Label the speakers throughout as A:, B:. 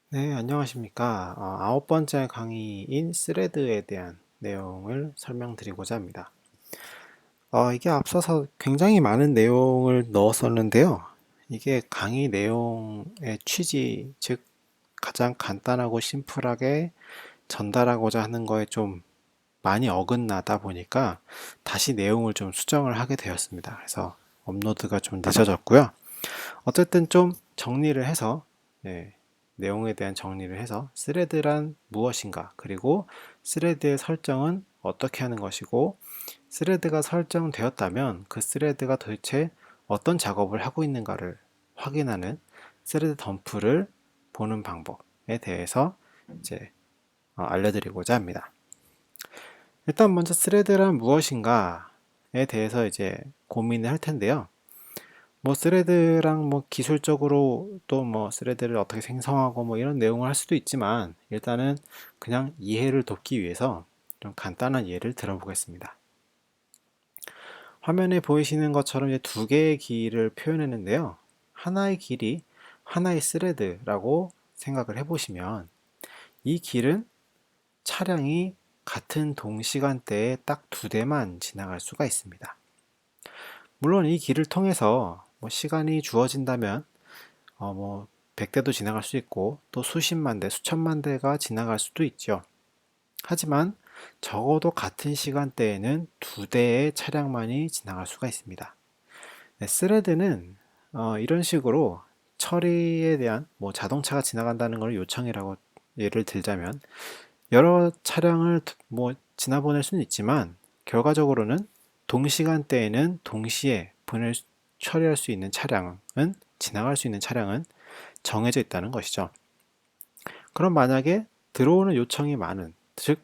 A: 네, 안녕하십니까. 아홉 번째 강의인 스레드에 대한 내용을 설명드리고자 합니다. 이게 앞서서 굉장히 많은 내용을 넣었었는데요. 이게 강의 내용의 취지, 즉, 가장 간단하고 심플하게 전달하고자 하는 거에 좀 많이 어긋나다 보니까 다시 내용을 좀 수정을 하게 되었습니다. 그래서 업로드가 좀 늦어졌고요. 어쨌든 좀 정리를 해서 네, 내용에 대한 정리를 해서 스레드란 무엇인가, 그리고 스레드의 설정은 어떻게 하는 것이고, 스레드가 설정되었다면 그 스레드가 도대체 어떤 작업을 하고 있는가를 확인하는 스레드 덤프를 보는 방법에 대해서 이제 알려드리고자 합니다. 일단 먼저 스레드란 무엇인가에 대해서 이제 고민을 할 텐데요. 뭐 스레드랑 뭐 기술적으로 또 뭐 스레드를 어떻게 생성하고 뭐 이런 내용을 할 수도 있지만, 일단은 그냥 이해를 돕기 위해서 좀 간단한 예를 들어보겠습니다. 화면에 보이시는 것처럼 이제 두 개의 길을 표현했는데요. 하나의 길이 하나의 스레드라고 생각을 해보시면, 이 길은 차량이 같은 동시간대에 딱 두 대만 지나갈 수가 있습니다. 물론 이 길을 통해서 뭐 시간이 주어진다면 뭐 100대도 지나갈 수 있고 또 수십만 대, 수천만 대가 지나갈 수도 있죠. 하지만 적어도 같은 시간대에는 두 대의 차량만이 지나갈 수가 있습니다. 네, 스레드는 이런 식으로 처리에 대한 뭐 자동차가 지나간다는 걸 요청이라고 예를 들자면, 여러 차량을 뭐 지나보낼 수는 있지만 결과적으로는 동시간대에는 동시에 처리할 수 있는 차량은, 지나갈 수 있는 차량은 정해져 있다는 것이죠. 그럼 만약에 들어오는 요청이 많은, 즉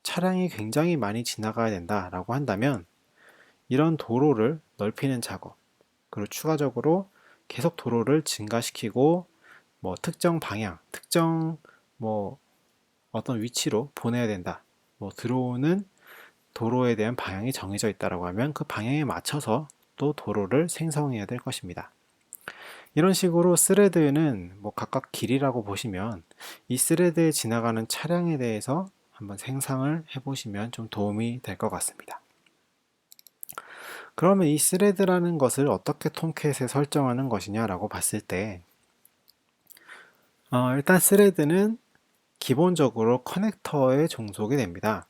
A: 차량이 굉장히 많이 지나가야 된다라고 한다면, 이런 도로를 넓히는 작업, 그리고 추가적으로 계속 도로를 증가시키고 뭐 특정 방향, 특정 뭐 어떤 위치로 보내야 된다. 뭐 들어오는 도로에 대한 방향이 정해져 있다라고 하면 그 방향에 맞춰서 또 도로를 생성해야 될 것입니다. 이런 식으로 스레드는 뭐 각각 길이라고 보시면, 이 스레드에 지나가는 차량에 대해서 한번 생성을 해보시면 좀 도움이 될 것 같습니다. 그러면 이 스레드라는 것을 어떻게 톰캣에 설정하는 것이냐라고 봤을 때, 일단 스레드는 기본적으로 커넥터에 종속이 됩니다.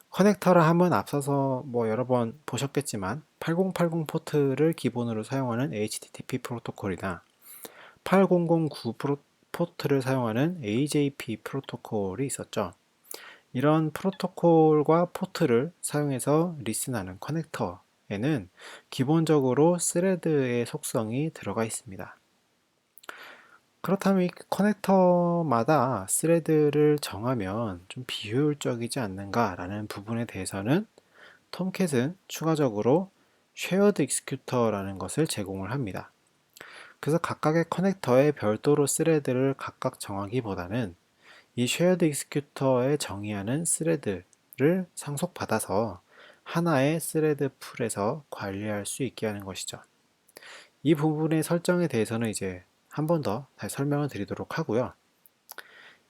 A: 커넥터를 하면 앞서서 뭐 여러 번 보셨겠지만 8080 포트를 기본으로 사용하는 HTTP 프로토콜이나 8009 포트를 사용하는 AJP 프로토콜이 있었죠. 이런 프로토콜과 포트를 사용해서 리슨하는 커넥터에는 기본적으로 스레드의 속성이 들어가 있습니다. 그렇다면 이 커넥터마다 스레드를 정하면 좀 비효율적이지 않는가라는 부분에 대해서는 톰캣은 추가적으로 쉐어드 익스큐터라는 것을 제공을 합니다. 그래서 각각의 커넥터에 별도로 스레드를 각각 정하기보다는 이 쉐어드 익스큐터에 정의하는 스레드를 상속받아서 하나의 스레드 풀에서 관리할 수 있게 하는 것이죠. 이 부분의 설정에 대해서는 이제 한 번 더 다시 설명을 드리도록 하고요.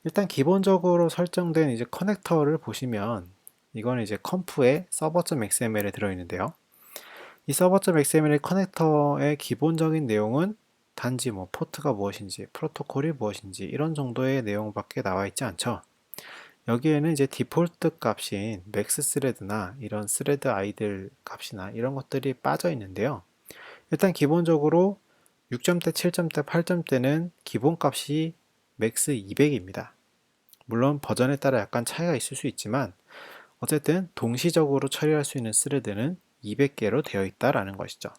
A: 일단 기본적으로 설정된 이제 커넥터를 보시면, 이거는 이제 컴프의 server.xml에 들어있는데요. 이 server.xml의 커넥터의 기본적인 내용은 단지 뭐 포트가 무엇인지, 프로토콜이 무엇인지 이런 정도의 내용밖에 나와 있지 않죠. 여기에는 이제 디폴트 값인 맥스 스레드나 이런 스레드 아이들 값이나 이런 것들이 빠져 있는데요. 일단 기본적으로 6점대, 7점대, 8점대는 기본값이 맥스 200입니다. 물론 버전에 따라 약간 차이가 있을 수 있지만 어쨌든 동시적으로 처리할 수 있는 스레드는 200개로 되어 있다라는 것이죠.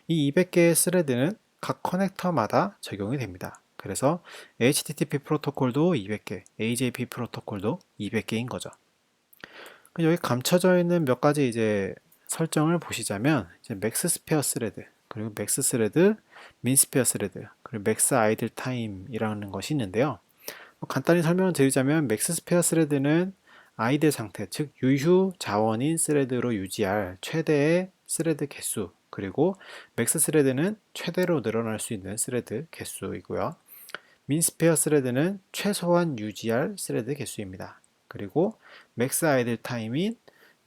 A: 이 200개의 스레드는 각 커넥터마다 적용이 됩니다. 그래서 HTTP 프로토콜도 200개, AJP 프로토콜도 200개인 거죠. 여기 감춰져 있는 몇 가지 이제 설정을 보시자면, 이제 맥스 스페어 스레드, 그리고 맥스 스레드, 민 스페어 스레드, 그리고 맥스 아이들 타임이라는 것이 있는데요. 간단히 설명을 드리자면, 맥스 스페어 스레드는 아이들 상태, 즉 유휴 자원인 스레드로 유지할 최대의 스레드 개수, 그리고 맥스 스레드는 최대로 늘어날 수 있는 스레드 개수이고요. 민스페어 스레드는 최소한 유지할 스레드 개수입니다. 그리고 맥스 아이들 타임인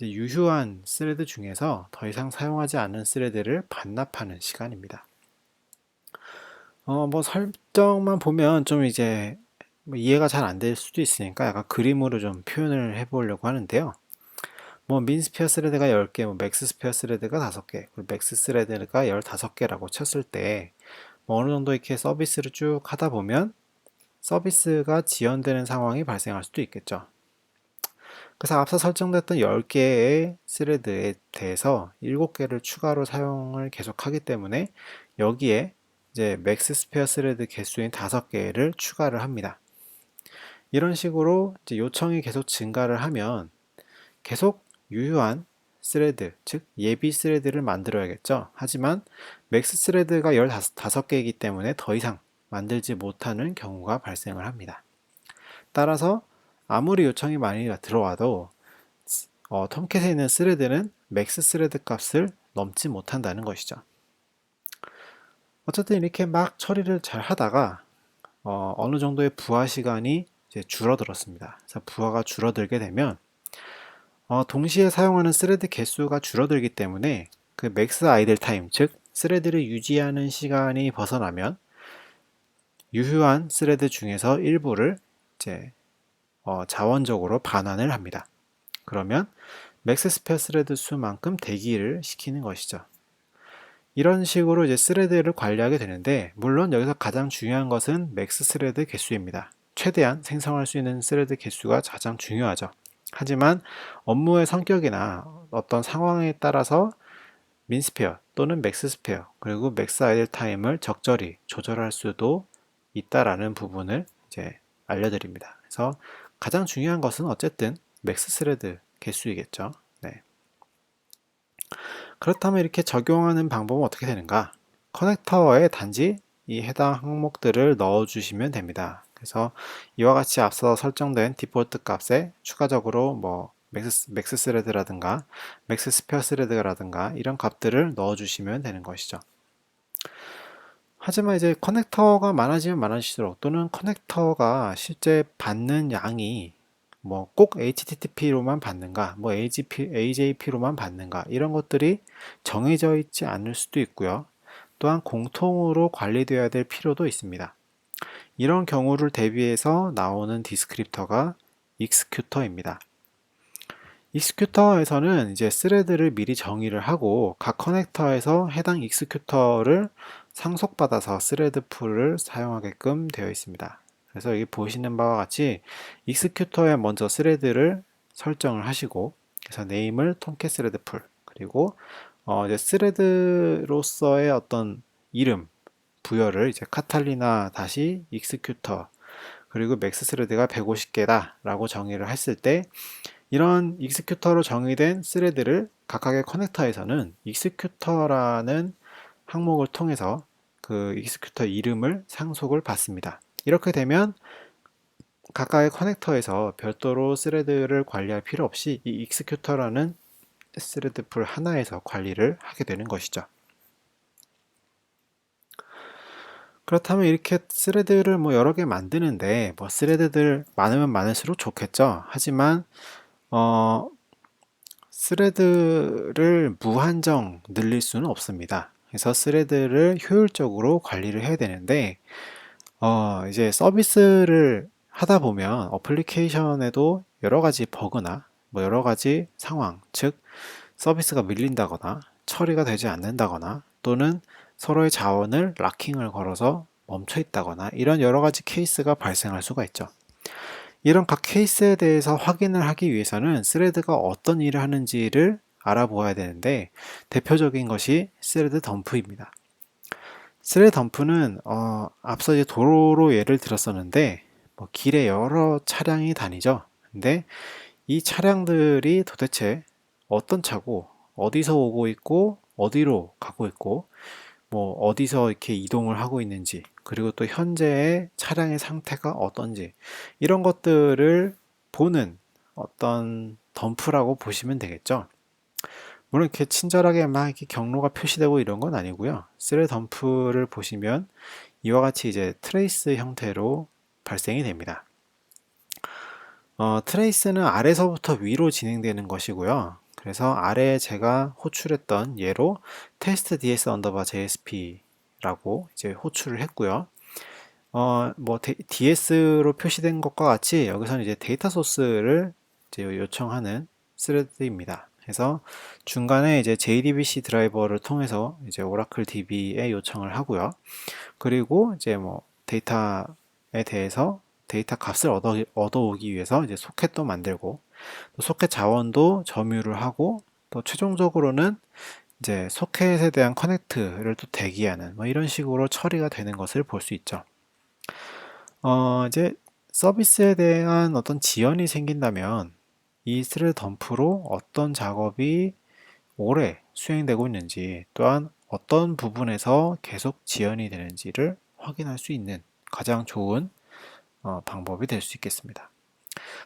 A: 유효한 스레드 중에서 더 이상 사용하지 않은 스레드를 반납하는 시간입니다. 뭐 설정만 보면 좀 이제 뭐 이해가 잘 안 될 수도 있으니까 약간 그림으로 좀 표현을 해보려고 하는데요. 뭐 민스페어 스레드가 10개, 뭐 맥스 스페어 스레드가 5개, 그리고 맥스 스레드가 15개라고 쳤을 때 뭐 어느 정도 이렇게 서비스를 쭉 하다 보면 서비스가 지연되는 상황이 발생할 수도 있겠죠. 그래서 앞서 설정됐던 10개의 스레드에 대해서 7개를 추가로 사용을 계속하기 때문에 여기에 이제 맥스 스페어 스레드 개수인 5개를 추가를 합니다. 이런 식으로 이제 요청이 계속 증가를 하면 계속 유효한 스레드, 즉 예비 스레드를 만들어야겠죠. 하지만 맥스 스레드가 15개이기 때문에 더 이상 만들지 못하는 경우가 발생을 합니다. 따라서 아무리 요청이 많이 들어와도 톰캣에 있는 스레드는 맥스 스레드 값을 넘지 못한다는 것이죠. 어쨌든 이렇게 막 처리를 잘 하다가 어느 정도의 부하 시간이 이제 줄어들었습니다. 그래서 부하가 줄어들게 되면 동시에 사용하는 스레드 개수가 줄어들기 때문에 그 맥스 아이들 타임, 즉 스레드를 유지하는 시간이 벗어나면 유효한 스레드 중에서 일부를 이제 자원적으로 반환을 합니다. 그러면 맥스 스페어 스레드 수만큼 대기를 시키는 것이죠. 이런 식으로 이제 스레드를 관리하게 되는데, 물론 여기서 가장 중요한 것은 맥스 스레드 개수입니다. 최대한 생성할 수 있는 스레드 개수가 가장 중요하죠. 하지만 업무의 성격이나 어떤 상황에 따라서 민스페어 또는 맥스 스페어 그리고 맥스 아이들 타임을 적절히 조절할 수도 있다라는 부분을 이제 알려드립니다. 그래서 가장 중요한 것은 어쨌든 맥스 스레드 개수이겠죠. 네. 그렇다면 이렇게 적용하는 방법은 어떻게 되는가? 커넥터에 단지 이 해당 항목들을 넣어주시면 됩니다. 그래서 이와 같이 앞서 설정된 디폴트 값에 추가적으로 뭐 맥스 스레드라든가 맥스 스페어 스레드라든가 이런 값들을 넣어주시면 되는 것이죠. 하지만 이제 커넥터가 많아지면 많아질수록 또는 커넥터가 실제 받는 양이 뭐 꼭 HTTP로만 받는가, 뭐 AJP로만 받는가 이런 것들이 정해져 있지 않을 수도 있고요. 또한 공통으로 관리되어야 될 필요도 있습니다. 이런 경우를 대비해서 나오는 디스크립터가 익스큐터입니다. 익스큐터에서는 이제 스레드를 미리 정의를 하고 각 커넥터에서 해당 익스큐터를 상속받아서 스레드 풀을 사용하게끔 되어 있습니다. 그래서 여기 보시는 바와 같이 익스큐터에 먼저 스레드를 설정을 하시고, 그래서 네임을 톰캣 스레드 풀, 그리고 이제 스레드로서의 어떤 이름 부여를 이제 카탈리나 다시 익스큐터 그리고 맥스 스레드가 150개다 라고 정의를 했을 때, 이런 익스큐터로 정의된 스레드를 각각의 커넥터에서는 익스큐터라는 항목을 통해서 그 익스큐터 이름을 상속을 받습니다. 이렇게 되면 각각의 커넥터에서 별도로 스레드를 관리할 필요 없이 이 익스큐터라는 스레드 풀 하나에서 관리를 하게 되는 것이죠. 그렇다면 이렇게 스레드를 뭐 여러 개 만드는데 뭐 스레드들 많으면 많을수록 좋겠죠. 하지만 스레드를 무한정 늘릴 수는 없습니다. 그래서 스레드를 효율적으로 관리를 해야 되는데 이제 서비스를 하다 보면 어플리케이션에도 여러 가지 버그나 뭐 여러 가지 상황, 즉 서비스가 밀린다거나 처리가 되지 않는다거나 또는 서로의 자원을 락킹을 걸어서 멈춰 있다거나 이런 여러 가지 케이스가 발생할 수가 있죠. 이런 각 케이스에 대해서 확인을 하기 위해서는 스레드가 어떤 일을 하는지를 알아보아야 되는데, 대표적인 것이 스레드 덤프입니다. 스레드 덤프는 앞서 이제 도로로 예를 들었었는데 뭐 길에 여러 차량이 다니죠. 근데 이 차량들이 도대체 어떤 차고 어디서 오고 있고 어디로 가고 있고 뭐 어디서 이렇게 이동을 하고 있는지, 그리고 또 현재의 차량의 상태가 어떤지 이런 것들을 보는 어떤 덤프라고 보시면 되겠죠. 물론 이렇게 친절하게 막 이렇게 경로가 표시되고 이런 건 아니고요. 스레드 덤프를 보시면 이와 같이 이제 트레이스 형태로 발생이 됩니다. 트레이스는 아래서부터 위로 진행되는 것이고요. 그래서 아래에 제가 호출했던 예로 테스트 ds 언더바 jsp라고 이제 호출을 했고요. 뭐 DS로 표시된 것과 같이 여기서는 이제 데이터 소스를 이제 요청하는 스레드입니다. 그래서 중간에 이제 JDBC 드라이버를 통해서 이제 오라클 DB에 요청을 하고요. 그리고 이제 뭐 데이터에 대해서 데이터 값을 얻어오기 위해서 이제 소켓도 만들고 또 소켓 자원도 점유를 하고 또 최종적으로는 이제 소켓에 대한 커넥트를 또 대기하는 뭐 이런 식으로 처리가 되는 것을 볼 수 있죠. 이제 서비스에 대한 어떤 지연이 생긴다면 이 스레드 덤프로 어떤 작업이 오래 수행되고 있는지 또한 어떤 부분에서 계속 지연이 되는지를 확인할 수 있는 가장 좋은 방법이 될 수 있겠습니다.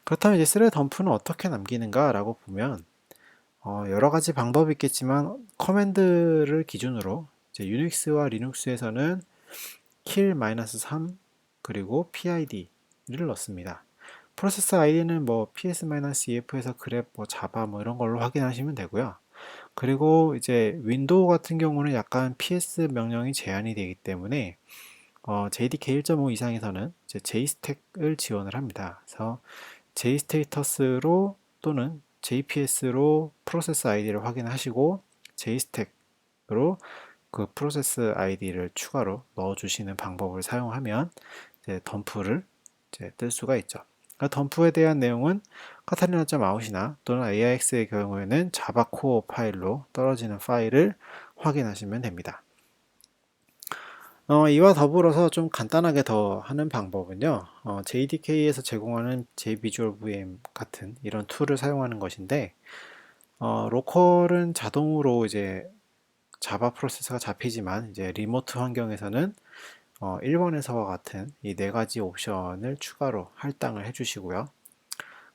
A: 그렇다면 이제 스레드 덤프는 어떻게 남기는가 라고 보면 여러 가지 방법이 있겠지만 커맨드를 기준으로 이제 유닉스와 리눅스에서는 kill-3 그리고 PID를 넣습니다. 프로세서 아이디는 뭐 ps-ef에서 grep, 뭐 자바 뭐 이런 걸로 확인하시면 되고요. 그리고 이제 윈도우 같은 경우는 약간 ps 명령이 제한이 되기 때문에 JDK 1.5 이상에서는 이제 JSTAC을 지원을 합니다. 그래서 JSTATUS로 또는 JPS로 프로세스 아이디를 확인하시고 JSTAC으로 그 프로세스 아이디를 추가로 넣어주시는 방법을 사용하면 이제 덤프를 이제 뜰 수가 있죠. 덤프에 대한 내용은 카타리나.out이나 또는 AIX의 경우에는 자바 코어 파일로 떨어지는 파일을 확인하시면 됩니다. 이와 더불어서 좀 간단하게 더 하는 방법은요. JDK에서 제공하는 JVisualVM 같은 이런 툴을 사용하는 것인데 로컬은 자동으로 이제 자바 프로세서가 잡히지만 이제 리모트 환경에서는 1번에서와 같은 이 네 가지 옵션을 추가로 할당을 해주시고요.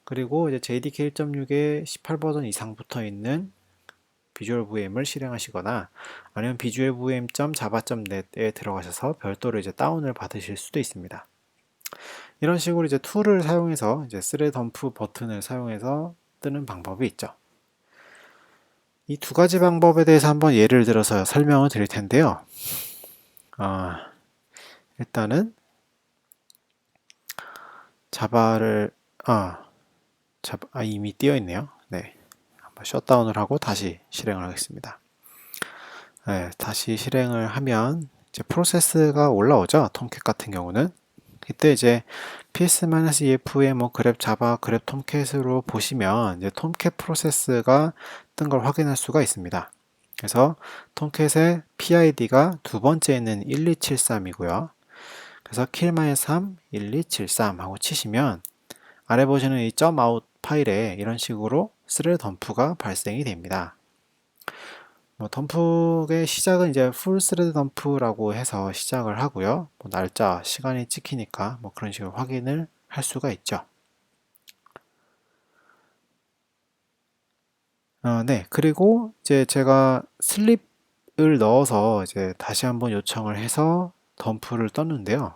A: 그리고 이제 JDK 1.6에 18 버전 이상부터 있는 비주얼 VM을 실행하시거나 아니면 visualvm.java.net에 들어가셔서 별도로 이제 다운을 받으실 수도 있습니다. 이런 식으로 이제 툴을 사용해서 이제 스레드 덤프 버튼을 사용해서 뜨는 방법이 있죠. 이 두 가지 방법에 대해서 한번 예를 들어서 설명을 드릴 텐데요. 일단은 자바를 이미 띄어 있네요. 네, 한번 셧다운을 하고 다시 실행을 하겠습니다. 네, 다시 실행을 하면 이제 프로세스가 올라오죠. 톰캣 같은 경우는 이때 이제 ps-ef의 뭐 grep java, grep tomcat으로 보시면 이제 톰캣 프로세스가 뜬 걸 확인할 수가 있습니다. 그래서 톰캣의 PID가 두 번째는 1273이고요. 그래서 kill-3 1273 하고 치시면 아래 보시는 이 .out 파일에 이런 식으로 스레드 덤프가 발생이 됩니다. 뭐 덤프의 시작은 이제 풀 스레드 덤프라고 해서 시작을 하고요. 뭐 날짜, 시간이 찍히니까 뭐 그런 식으로 확인을 할 수가 있죠. 네. 그리고 이제 제가 슬립을 넣어서 이제 다시 한번 요청을 해서 덤프를 떴는데요.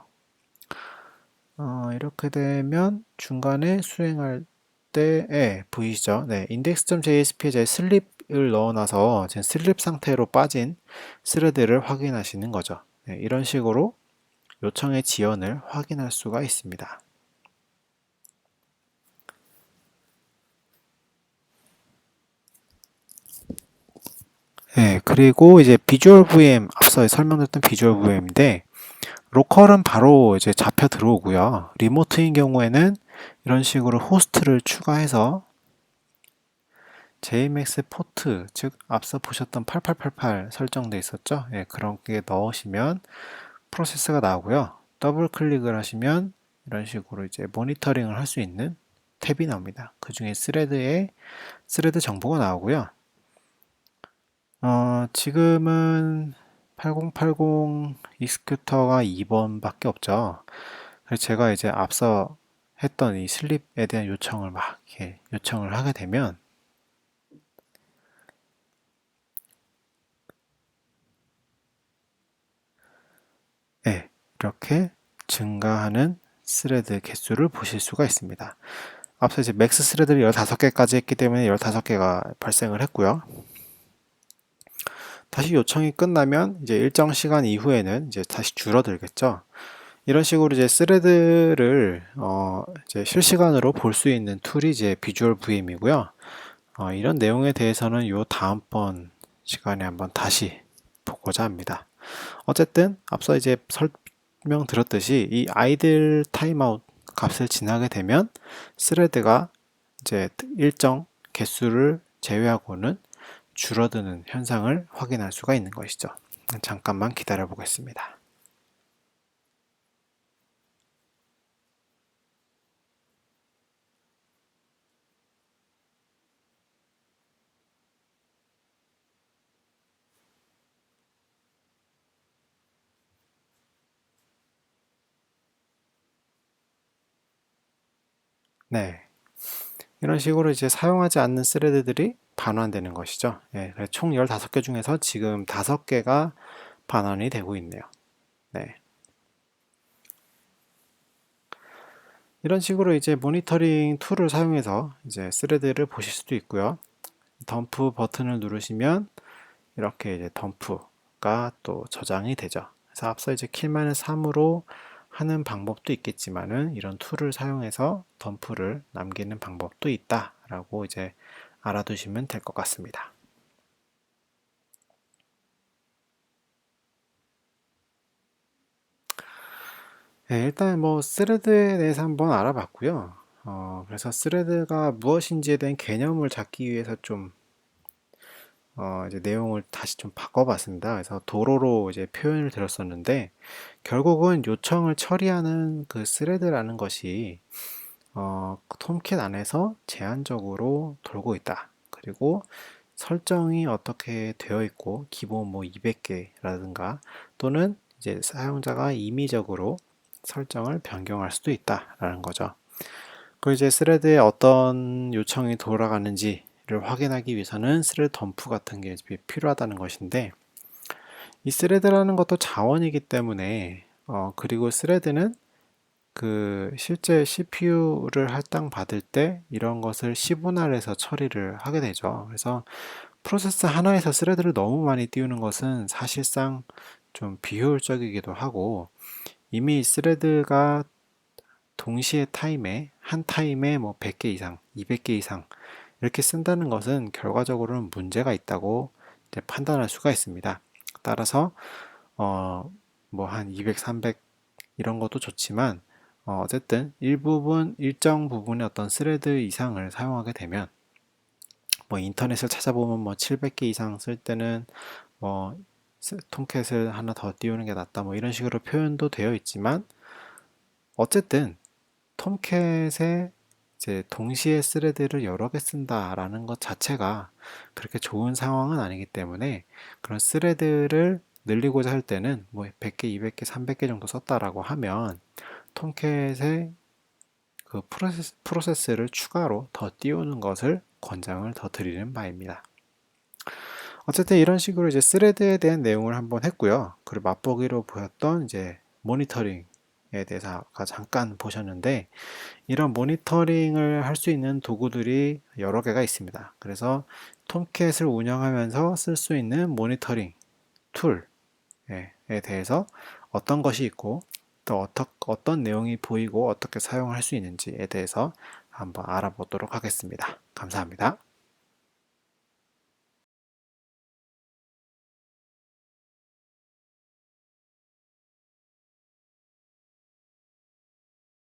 A: 이렇게 되면 중간에 수행할 때에 보이시죠? 네, index.jsp에 제 슬립을 넣어놔서 지금 슬립 상태로 빠진 스레드를 확인하시는 거죠. 네, 이런 식으로 요청의 지연을 확인할 수가 있습니다. 네, 그리고 이제 비주얼 VM, 앞서 설명드렸던 비주얼 VM인데 로컬은 바로 이제 잡혀 들어오고요. 리모트인 경우에는 이런 식으로 호스트를 추가해서 JMX 포트, 즉 앞서 보셨던 8888 설정돼 있었죠? 예, 그런 게 넣으시면 프로세스가 나오고요. 더블 클릭을 하시면 이런 식으로 이제 모니터링을 할 수 있는 탭이 나옵니다. 그 중에 스레드 정보가 나오고요. 지금은 8080 익스큐터가 2번밖에 없죠. 그래서 제가 이제 앞서 했던 이 슬립에 대한 요청을 막 이렇게 요청을 하게 되면 이렇게 증가하는 스레드 개수를 보실 수가 있습니다. 앞서 이제 맥스 스레드를 15개까지 했기 때문에 15개가 발생을 했고요. 다시 요청이 끝나면 이제 일정 시간 이후에는 이제 다시 줄어들겠죠. 이런 식으로 이제 스레드를 이제 실시간으로 볼 수 있는 툴이 이제 비주얼 VM이고요. 이런 내용에 대해서는 요 다음번 시간에 한번 다시 보고자 합니다. 어쨌든 앞서 이제 설명드렸듯이 이 아이들 타임아웃 값을 지나게 되면 스레드가 이제 일정 개수를 제외하고는 줄어드는 현상을 확인할 수가 있는 것이죠. 잠깐만 기다려 보겠습니다. 네. 이런 식으로 이제 사용하지 않는 스레드들이 반환되는 것이죠. 네, 총 15개 중에서 지금 5개가 반환이 되고 있네요. 네. 이런 식으로 이제 모니터링 툴을 사용해서 이제 스레드를 보실 수도 있고요. 덤프 버튼을 누르시면 이렇게 이제 덤프가 또 저장이 되죠. 그래서 앞서 이제 킬-3으로 하는 방법도 있겠지만은 이런 툴을 사용해서 덤프를 남기는 방법도 있다라고 이제 알아두시면 될 것 같습니다. 네, 일단 뭐 스레드에 대해서 한번 알아봤고요. 그래서 스레드가 무엇인지에 대한 개념을 잡기 위해서 좀 이제 내용을 다시 좀 바꿔봤습니다. 그래서 도로로 이제 표현을 드렸었는데 결국은 요청을 처리하는 그 스레드라는 것이 톰캣 안에서 제한적으로 돌고 있다. 그리고 설정이 어떻게 되어 있고 기본 뭐 200개라든가 또는 이제 사용자가 임의적으로 설정을 변경할 수도 있다라는 거죠. 그 이제 스레드에 어떤 요청이 돌아가는지를 확인하기 위해서는 스레드 덤프 같은 게 필요하다는 것인데 이 스레드라는 것도 자원이기 때문에 그리고 스레드는 그 실제 CPU를 할당받을 때 이런 것을 시분할해서 처리를 하게 되죠. 그래서 프로세스 하나에서 스레드를 너무 많이 띄우는 것은 사실상 좀 비효율적이기도 하고 이미 스레드가 동시에 한 타임에 뭐 100개 이상, 200개 이상 이렇게 쓴다는 것은 결과적으로는 문제가 있다고 이제 판단할 수가 있습니다. 따라서 뭐 한 200, 300 이런 것도 좋지만 어쨌든 일정 부분의 어떤 스레드 이상을 사용하게 되면 뭐 인터넷을 찾아보면 뭐 700개 이상 쓸 때는 뭐 톰캣을 하나 더 띄우는 게 낫다 뭐 이런 식으로 표현도 되어 있지만 어쨌든 톰캣에 이제 동시에 스레드를 여러 개 쓴다라는 것 자체가 그렇게 좋은 상황은 아니기 때문에 그런 스레드를 늘리고자 할 때는 뭐 100개, 200개, 300개 정도 썼다라고 하면 톰캣에 그 프로세스를 추가로 더 띄우는 것을 권장을 더 드리는 바입니다. 어쨌든 이런 식으로 이제 스레드에 대한 내용을 한번 했고요. 그리고 맛보기로 보였던 이제 모니터링에 대해서 아까 잠깐 보셨는데 이런 모니터링을 할 수 있는 도구들이 여러 개가 있습니다. 그래서 톰캣을 운영하면서 쓸 수 있는 모니터링 툴에 대해서 어떤 것이 있고 또 어떤 내용이 보이고 어떻게 사용할 수 있는지에 대해서 한번 알아보도록 하겠습니다. 감사합니다.